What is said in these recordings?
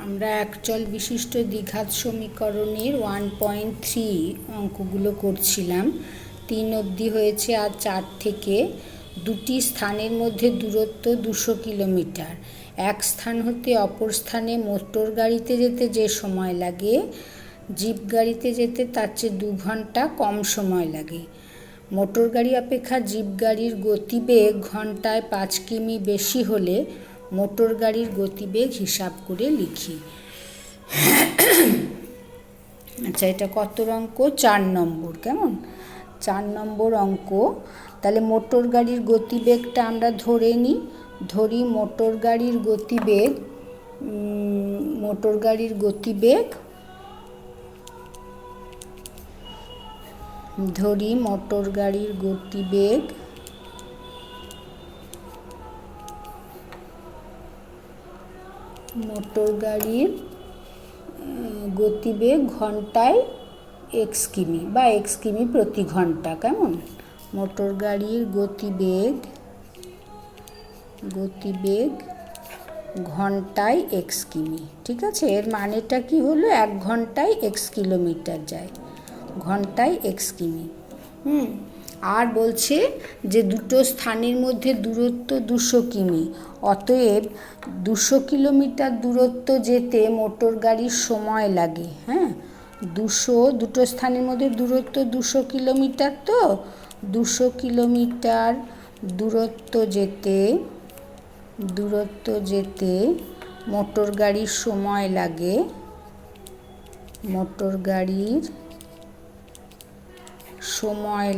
আমরা একচল বিশিষ্ট দ্বিঘাত সমীকরণের 1.3 অঙ্কগুলো করছিলাম। 3 অবধি হয়েছে, আর 4 থেকে দুটি স্থানের মধ্যে দূরত্ব 200 কিলোমিটার। এক স্থান হতে অপর স্থানে মোটর গাড়িতে যেতে যে সময় লাগে, জিপ গাড়িতে যেতে তার চেয়ে 2 ঘন্টা কম সময় লাগে। মোটর গাড়ি অপেক্ষা জিপ গাড়ির গতিবেগ ঘন্টায় 5 কিমি বেশি হলে মোটর গাড়ির গতিবেগ হিসাব করে লিখি। আচ্ছা, এটা কত অঙ্ক? 4 নম্বর। কেমন? 4 নম্বর অঙ্ক। তাহলে মোটর গাড়ির গতিবেগটা আমরা ধরি মোটর গাড়ির গতিবেগ মোটর গাড়ির গতিবেগ ঘন্টায় x কিমি বা x কিমি প্রতি ঘন্টা। কেমন? মোটর গাড়ির গতিবেগ ঘন্টায় x কিমি। ঠিক আছে, এর মানেটা কি হলো? 1 ঘন্টায় x কিলোমিটার যায়, ঘন্টায় x কিমি। আর বলছে যে দুটো স্থানের মধ্যে দূরত্ব 200 কিমি, অতএব 200 কিলোমিটার দূরত্ব যেতে মোটর গাড়ির সময় লাগে। হ্যাঁ, দুটো স্থানের মধ্যে দূরত্ব 200 কিলোমিটার, তো 200 কিলোমিটার দূরত্ব যেতে মোটর গাড়ির সময়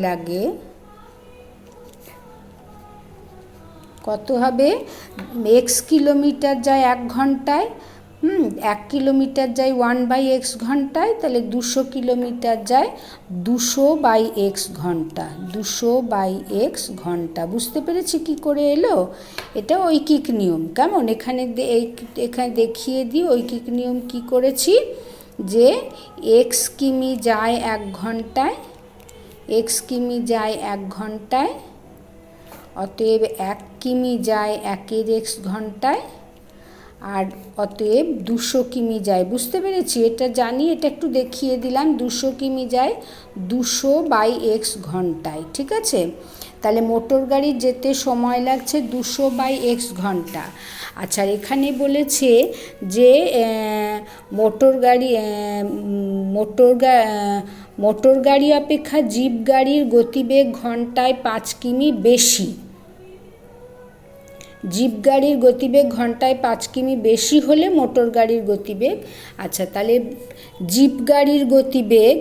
লাগে, কত হবে? x কিলোমিটার যায় 1 ঘন্টায়, 1 কিলোমিটার যায় 1/x ঘন্টায়, তাহলে 200 কিলোমিটার যায় 200/x ঘন্টা, 200/x ঘন্টা। বুঝতে পেরেছি কি করে এলো? এটা ঐকিক নিয়ম। কেমন? এখানে দেখিয়ে দিই ঐকিক নিয়ম কি করেছি। যে x কিমি যায় 1 ঘন্টায়, অতএব 1 কিমি যায় 1 x ঘন্টায়, আর অতএব 200 কিমি যায়। বুঝতে পেরেছি? এটা জানি, এটা একটু দেখিয়ে দিলাম। 200 কিমি যায় 200/x ঘন্টায়। ঠিক আছে, তাহলে মোটর গাড়ির যেতে সময় লাগছে 200/x ঘন্টা। আচ্ছা, এখানে বলেছে যে মোটর গাড়ি অপেক্ষা জিপ গাড়ির গতিবেগ ঘন্টায় 5 কিমি বেশি। জিপ গাড়ির গতিবেগ ঘন্টায় 5 কিমি বেশি হলে মোটর গাড়ির গতিবেগ। আচ্ছা, তাহলে জিপ গাড়ির গতিবেগ,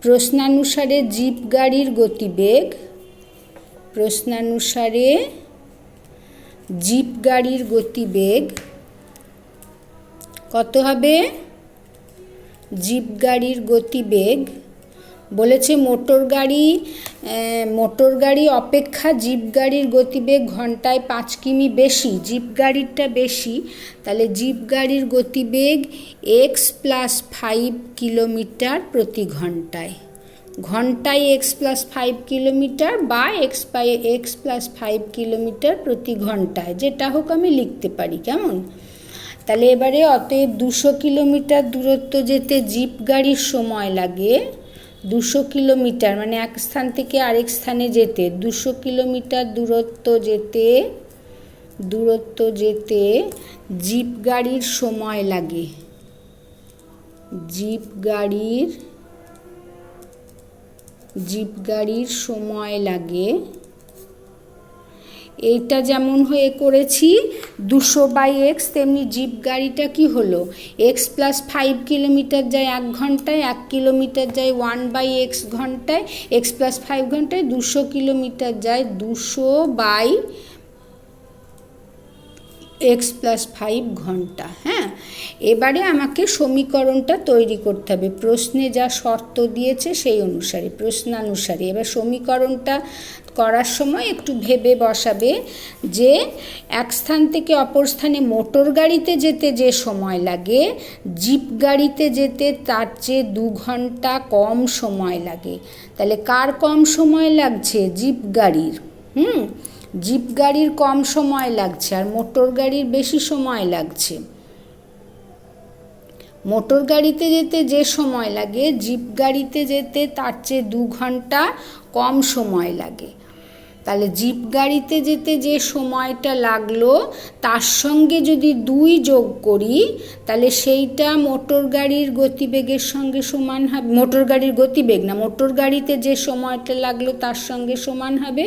প্রশ্নানুসারে জিপ গাড়ির গতিবেগ কত হবে? জিপ গাড়ির গতিবেগ বলেছে মোটর গাড়ি অপেক্ষা জিপ গাড়ির গতিবেগ ঘন্টায় 5 কিমি বেশি, জিপ গাড়িরটা বেশি। তাহলে জিপ গাড়ির গতিবেগ x + 5 কিলোমিটার প্রতি ঘন্টায়, x + 5 কিলোমিটার বা x + 5 কিলোমিটার প্রতি ঘন্টায়, যেটা হোক আমি লিখতে পারি। কেমন? তাহলে এবারে অতএব 200 কিলোমিটার দূরত্ব যেতে জিপ গাড়ির সময় লাগে 200 কিলোমিটার, মানে এক স্থান থেকে আরেক স্থানে যেতে 200 কিলোমিটার দূরত্ব যেতে জিপ গাড়ির সময় লাগে, জিপ গাড়ির সময় লাগে। এইটা যেমন হয়ে করেছি 200/x, তেমনি জিপ গাড়িটা কি হলো? x + 5 কিলোমিটার যায় 1 ঘন্টায়, 1 কিলোমিটার যায় 1/x ঘন্টায়, x + 5 ঘন্টায় 200 কিলোমিটার যায় 200/x + 5 ঘন্টা। হ্যাঁ, এবারে আমাকে সমীকরণটা তৈরি করতে হবে প্রশ্নে যা শর্ত দিয়েছে সেই অনুসারে, প্রশ্নানুসারে। এবার সমীকরণটা করার সময় একটু ভেবে বসাবে যে এক স্থান থেকে অপর স্থানে মোটর গাড়িতে যেতে যে সময় লাগে, জিপ গাড়িতে যেতে তার চেয়ে 2 ঘন্টা কম সময় লাগে। তাহলে কার কম সময় লাগছে? জিপ গাড়ির। জিপ গাড়ির কম সময় লাগছে আর মোটর গাড়ির বেশি সময় লাগছে। মোটর গাড়িতে যেতে যে সময় লাগে জিপ গাড়িতে যেতে তার চেয়ে 2 ঘন্টা কম সময় লাগে। তাহলে জিপ গাড়িতে যেতে যে সময়টা লাগলো তার সঙ্গে যদি 2 যোগ করি তাহলে সেইটা মোটর গাড়ির গতিবেগের সঙ্গে সমান হবে। মোটর গাড়ির গতিবেগ না, মোটর গাড়িতে যে সময়টা লাগলো তার সঙ্গে সমান হবে।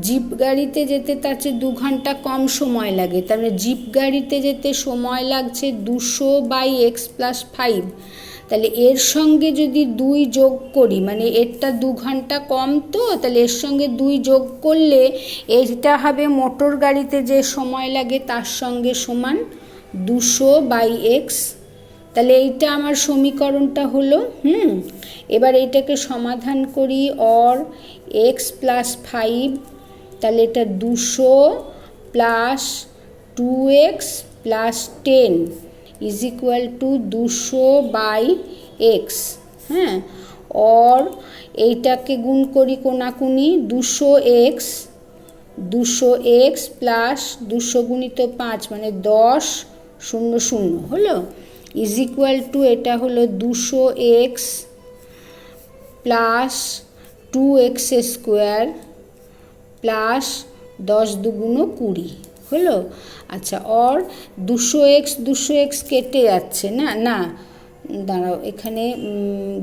জিপ গাড়িতে যেতে তার চেয়ে 2 ঘন্টা কম সময় লাগে, তাহলে জিপ গাড়িতে যেতে সময় লাগছে 200/x + 5। তাহলে এর সঙ্গে যদি 2 যোগ করি, মানে এরটা 2 ঘন্টা কম, তো তাহলে এর সঙ্গে 2 যোগ করলে এটা হবে মোটর গাড়িতে যে সময় লাগে তার সঙ্গে সমান 200/x। তাহলে এইটা আমার সমীকরণটা হলো। এবার এইটাকে সমাধান করি। অর x + 5, তাহলে এটা 200 + 2x + 10 = 200/x। হ্যাঁ, অর এইটাকে গুণ করি কোনাকুনি, 200x + 200 × 5 মানে 10 0 0 হলো, = এটা হলো 200x + 2x² + 10 × 20 হলো। আচ্ছা, অর 200x কেটে যাচ্ছে না, না দাঁড়াও, এখানে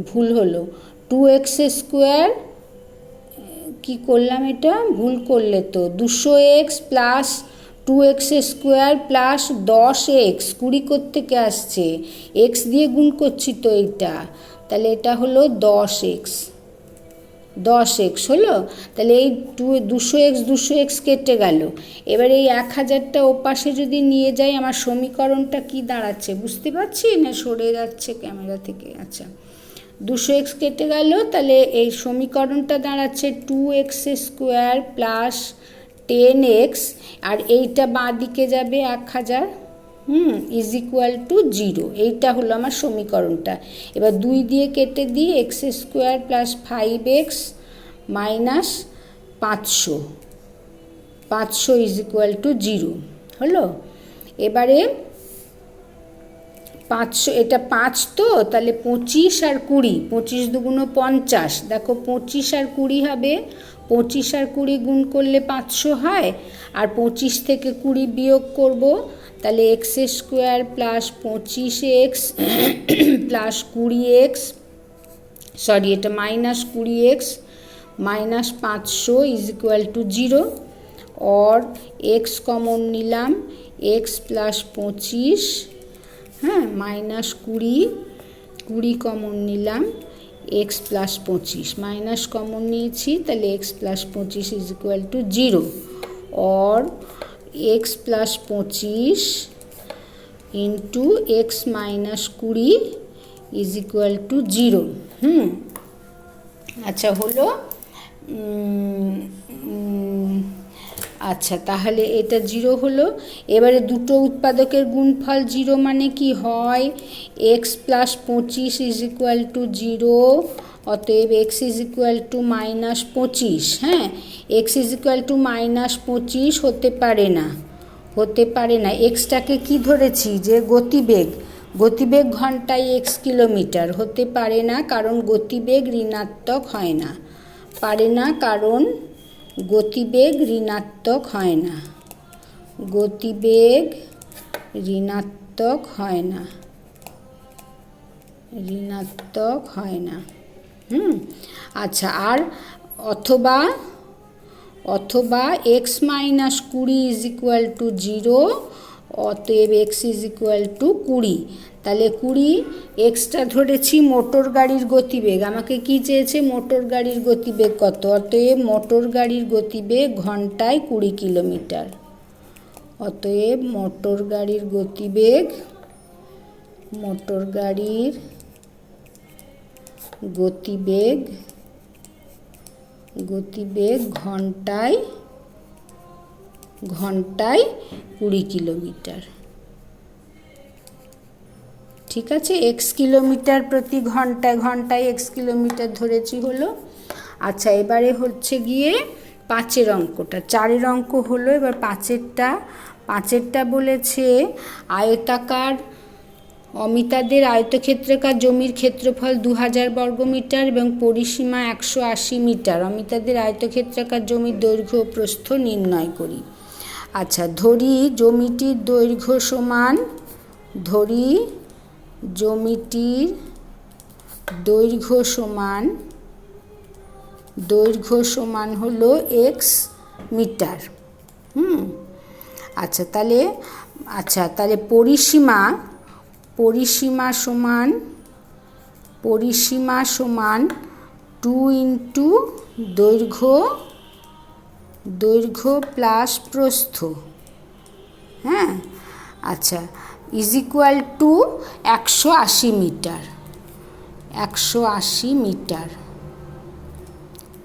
ভুল হলো। 2x² কি করলাম, এটা ভুল করলে তো। 200x + 2x² + 10x, 20 কোত্থেকে আসছে, x দিয়ে গুণ করছি তো এইটা, তাহলে এটা হলো 10x হলো। তাহলে এই 200x কেটে গেল। এবার এই 1000টা ওপাশে যদি নিয়ে যাই আমার সমীকরণটা কি দাঁড়াচ্ছে বুঝতে পারছি না, সরে যাচ্ছে ক্যামেরা থেকে। আচ্ছা, 200x কেটে গেল, তাহলে এই সমীকরণটা দাঁড়াচ্ছে 2x² + 10x, আর এইটা বাঁ দিকে যাবে 1000, = 0। এইটা হলো আমার সমীকরণটা। এবার 2 দিয়ে কেটে দিই, x² + 5x - 500 = 0 হলো। এবারে 500, এটা 5 তো, তাহলে 25 আর 20, 25 × 2 = 50। দেখো 25 আর 20 হবে, 25 আর 20 গুণ করলে 500 হয়, আর 25 থেকে 20 বিয়োগ করব, তাহলে x² + 25x + 20x, সরি এটা -20x - 500 = 0। অর x কমন নিলাম, x + 25, হ্যাঁ, -20 কমন নিলাম, x + 25 মাইনাস কমন নিয়েছি, তাহলে x + 25 = 0। Or x + 25 × x - 20 = 0। আচ্ছা হলো। আচ্ছা, তাহলে এটা 0 হলো। এবারে দুটো উৎপাদকের গুণফল 0 মানে কি হয়, x + 25 = 0, অতএব x = -25। হ্যাঁ, x = -25 হতে পারে না, এক্সটাকে কি ধরেছি, যে গতিবেগ ঘন্টায় x কিলোমিটার, হতে পারে না কারণ গতিবেগ ঋণাত্মক হয় না, গতিবেগ ঋণাত্মক হয় না। আচ্ছা, আর অথবা x - 20 = 0, অতএব x = 20। তাহলে 20, এক্সটা ধরেছি মোটর গাড়ির গতিবেগ, আমাকে কি চেয়েছে, মোটর গাড়ির গতিবেগ কত, অতএব মোটর গাড়ির গতিবেগ ঘন্টায় 20 কিলোমিটার, অতএব মোটর গাড়ির গতিবেগ ঘন্টায় 20 কিলোমিটার। ঠিক আছে, x কিলোমিটার প্রতি ঘন্টায় x কিলোমিটার ধরেছি হলো। আচ্ছা, এবারে হচ্ছে গিয়ে 5-এর অঙ্কটা, 4-এর অঙ্ক হলো। এবার 5-এরটা বলেছে অমিতাদের আয়তক্ষেত্রাকার জমির ক্ষেত্রফল 2000 বর্গমিটার এবং পরিসীমা 180 মিটার। অমিতাদের আয়তক্ষেত্রাকার জমির দৈর্ঘ্য ও প্রস্থ নির্ণয় করি। আচ্ছা, ধরি জমিটির দৈর্ঘ্য সমান, দৈর্ঘ্য সমান হলো x মিটার। আচ্ছা তাহলে পরিসীমা সমান 2 ইন্টু দৈর্ঘ্য প্লাস প্রস্থ। হ্যাঁ, আচ্ছা, ইজ ইকুয়াল টু 180 মিটার।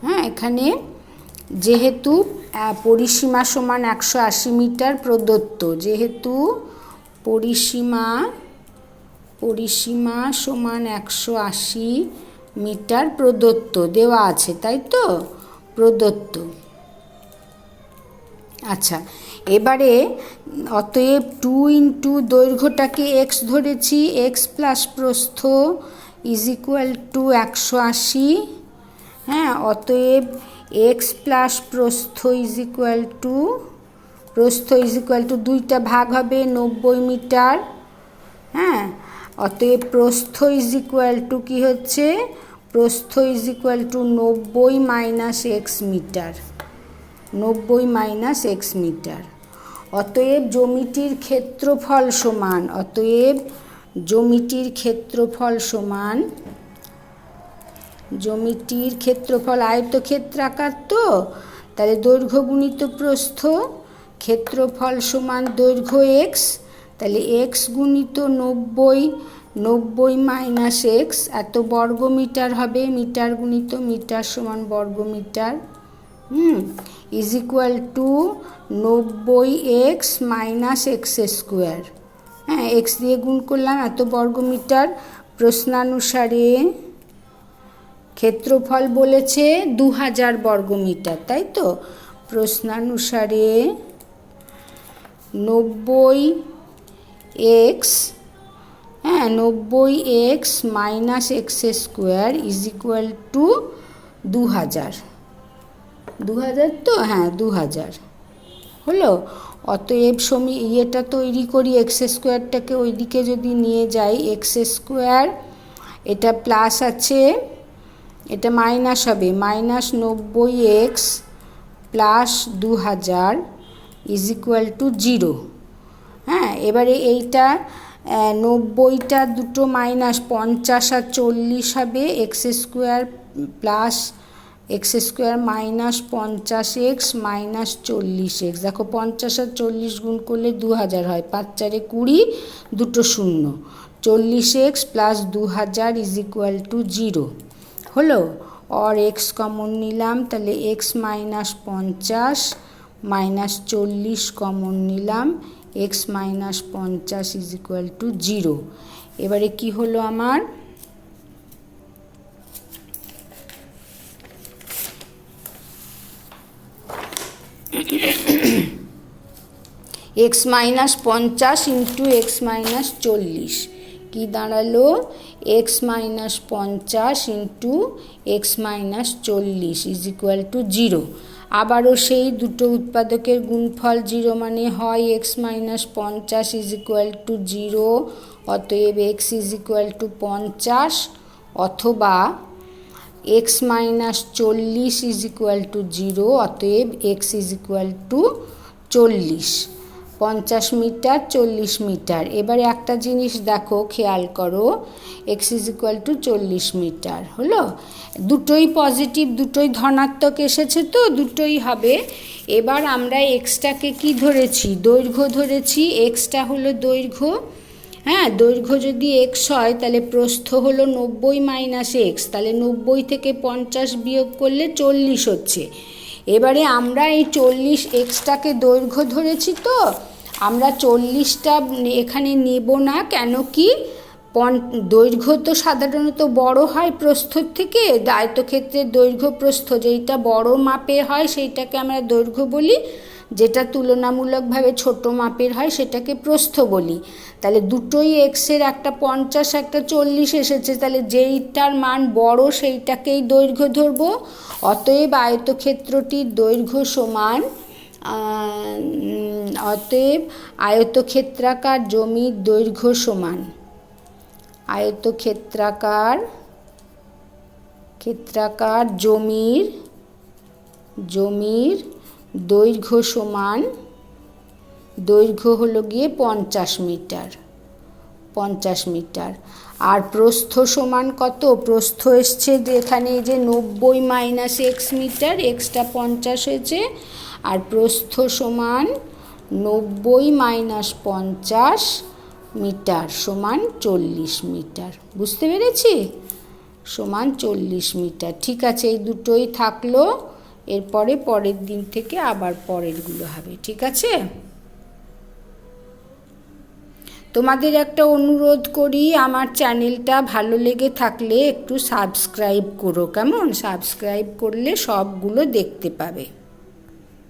হ্যাঁ, এখানে যেহেতু পরিসীমা সমান 180 মিটার প্রদত্ত, যেহেতু পরিসীমা সমান 180 মিটার প্রদত্ত দেওয়া আছে, তাই তো, প্রদত্ত। আচ্ছা, এবারে অতএব 2 ইন্টু দৈর্ঘ্যটাকে x ধরেছি, x প্লাস প্রস্থ ইজ ইকুয়াল টু 180। হ্যাঁ, অতএব x প্লাস প্রস্থ ইজ ইকুয়াল টু দুইটা ভাগ হবে 90 মিটার। হ্যাঁ, অতএব প্রস্থ ইজ ইকুয়াল টু কী হচ্ছে, প্রস্থ is equal to 90 minus x metre. অতএব জমিটির ক্ষেত্রফল আয়তক্ষেত্রাকার, তো তাহলে দৈর্ঘ্য গুণিত প্রস্থ, ক্ষেত্রফল সমান দৈর্ঘ্য x, তাহলে x গুণিত 90 মাইনাস x, এত বর্গমিটার হবে, মিটার গুণিত মিটার সমান বর্গমিটার। Is equal to 90x minus x square. হ্যাঁ, x দিয়ে গুণ করলাম, এত বর্গমিটার। প্রশ্নানুসারে ক্ষেত্রফল বলেছে 2000 বর্গমিটার, তাই তো। প্রশ্নানুসারে 90x minus x square is equal two 2000 তো, হ্যাঁ 2000 হলো। অতএব ইয়েটা তৈরি করি, এক্স স্কোয়ারটাকে ওইদিকে যদি নিয়ে যাই, এক্স স্কোয়ার, এটা প্লাস আছে, এটা মাইনাস হবে, minus 90x plus 2000 is equal to 0। হ্যাঁ, এবারে এইটা 90টা দুটো মাইনাস, 50 আর 40 হবে, x square plus x square minus 50x minus 40x। দেখো 50 আর 40 গুণ করলে 2000 হয়, 5 4 20, দুটো শূন্য, 40x plus 2000 is equal to 0 হলো। और x কমন নিলাম, তাহলে x মাইনাস 50 মাইনাস 40 কমন নিলাম, x minus 50 is equal to 0। এবারে কি হলো আমার, x minus 50 into x minus 40 কি দাঁড়ালো, x minus 50 into x minus 40 is equal to 0। আবারও সেই দুটো উৎপাদকের গুণফল 0 মানে হয় x minus 50 is equal to 0, অতএব x ইজ ইকুয়াল টু 50, অথবা x minus 40 is equal to 0, অতএব x is equal to 40। 50 metre 40 metre. এবারে একটা জিনিস দেখো, খেয়াল করো, x is equal to 40 metre হলো। দুটোই পজিটিভ, দুটোই ধনাত্মক এসেছে, তো দুটোই হবে। এবার আমরা এক্সটাকে কি ধরেছি, দৈর্ঘ্য ধরেছি, এক্সটা হলো দৈর্ঘ্য। হ্যাঁ, দৈর্ঘ্য যদি x হয় তাহলে প্রস্থ হলো 90 মাইনাস x, তাহলে 90 থেকে 50 বিয়োগ করলে 40 হচ্ছে। এবারে আমরা এই 40xটাকে দৈর্ঘ্য ধরেছি, তো আমরা 40টা এখানে নেব না, কেন কি দৈর্ঘ্য তো সাধারণত বড় হয় প্রস্থর থেকে, আয়তক্ষেত্রের দৈর্ঘ্য প্রস্থ যেইটা বড় মাপে হয় সেইটাকে আমরা দৈর্ঘ্য বলি, যেটা তুলনামূলকভাবে ছোট মাপের হয় সেটাকে প্রস্থ বলি। তাহলে দুটোই এক্সের, একটা 50 একটা 40 এসেছে, তাহলে যেইটার মান বড় সেইটাকেই দৈর্ঘ্য ধরব। অতএব আয়তক্ষেত্রটির দৈর্ঘ্য সমান, অতএব আয়তক্ষেত্রাকার জমির দৈর্ঘ্য সমান, আয়তক্ষেত্রাকার জমির দৈর্ঘ্য সমান, দৈর্ঘ্য হলো গিয়ে 50 মিটার। আর প্রস্থ সমান কত? প্রস্থ এসছে যে এখানে যে 90 মাইনাস এক্স মিটার, এক্সটা 50 হয়েছে, আর প্রস্থ সমান 90 মাইনাস 50 মিটার সমান 40 মিটার। বুঝতে পেরেছি? সমান 40 মিটার। ঠিক আছে, এই দুটোই থাকলো। এরপরে পরের দিন থেকে আবার পরেরগুলো হবে। ঠিক আছে? তোমাদের একটা অনুরোধ করি, আমার চ্যানেলটা ভালো লেগে থাকলে একটু সাবস্ক্রাইব করো, কেমন? সাবস্ক্রাইব করলে সবগুলো দেখতে পাবে।